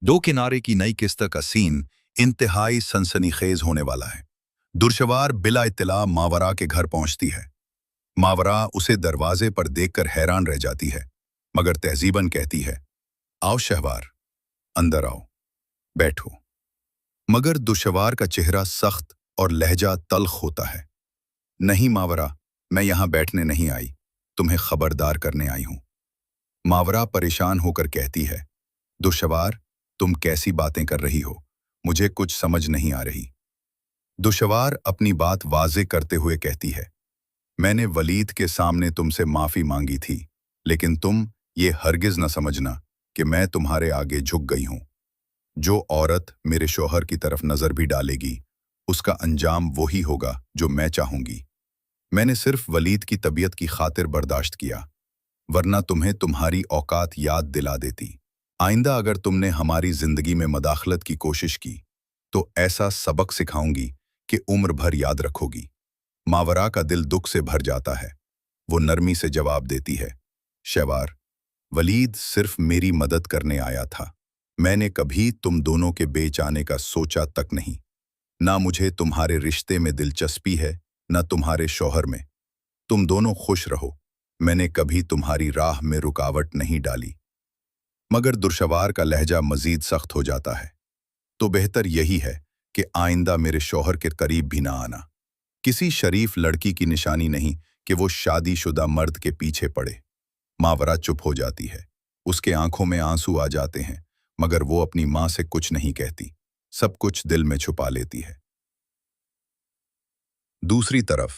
दो किनारे की नई किस्त का सीन इंतहाई सनसनीखेज होने वाला है। दुर्शवार बिला इत्तला मावरा के घर पहुंचती है। मावरा उसे दरवाजे पर देखकर हैरान रह जाती है, मगर तहजीबन कहती है, आओ शहवार, अंदर आओ, बैठो। मगर दुर्शवार का चेहरा सख्त और लहजा तल्ख होता है। नहीं मावरा, मैं यहां बैठने नहीं आई, तुम्हें खबरदार करने आई हूं। मावरा परेशान होकर कहती है, दुर्शवार, तुम कैसी बातें कर रही हो, मुझे कुछ समझ नहीं आ रही। दुर्शवार अपनी बात वाज़े करते हुए कहती है, मैंने वलीद के सामने तुमसे माफ़ी मांगी थी, लेकिन तुम ये हरगिज़ न समझना कि मैं तुम्हारे आगे झुक गई हूं। जो औरत मेरे शौहर की तरफ नज़र भी डालेगी, उसका अंजाम वही होगा जो मैं चाहूंगी। मैंने सिर्फ वलीद की तबीयत की खातिर बर्दाश्त किया, वरना तुम्हें तुम्हारी औकात याद दिला देती। आइंदा अगर तुमने हमारी जिंदगी में मदाखलत की कोशिश की, तो ऐसा सबक सिखाऊंगी कि उम्र भर याद रखोगी। मावरा का दिल दुख से भर जाता है। वो नरमी से जवाब देती है, शहवार, वलीद सिर्फ मेरी मदद करने आया था। मैंने कभी तुम दोनों के बेच आने का सोचा तक नहीं। ना मुझे तुम्हारे रिश्ते में दिलचस्पी है, ना तुम्हारे शौहर में। तुम दोनों खुश रहो, मैंने कभी तुम्हारी राह में रुकावट नहीं डाली। मगर दुर्शवार का लहजा मजीद सख्त हो जाता है, तो बेहतर यही है कि आइंदा मेरे शौहर के करीब भी ना आना। किसी शरीफ लड़की की निशानी नहीं कि वो शादीशुदा मर्द के पीछे पड़े। मावरा चुप हो जाती है। उसके आंखों में आंसू आ जाते हैं, मगर वो अपनी मां से कुछ नहीं कहती, सब कुछ दिल में छुपा लेती है। दूसरी तरफ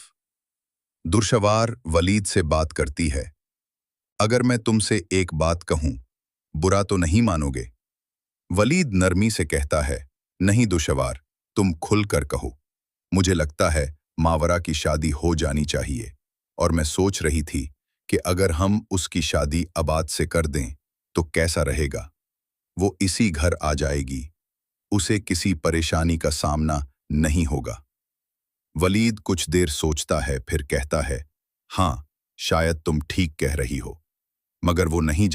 दुर्शवार वलीद से बात करती है, अगर मैं तुमसे एक बात कहूं, बुरा तो नहीं मानोगे? वलीद नरमी से कहता है, नहीं दुर्शवार, तुम खुल कर कहो। मुझे लगता है मावरा की शादी हो जानी चाहिए, और मैं सोच रही थी कि अगर हम उसकी शादी अबाद से कर दें तो कैसा रहेगा। वो इसी घर आ जाएगी, उसे किसी परेशानी का सामना नहीं होगा। वलीद कुछ देर सोचता है, फिर कहता है, हाँ, शायद तुम ठीक कह रही हो, मगर वो नहीं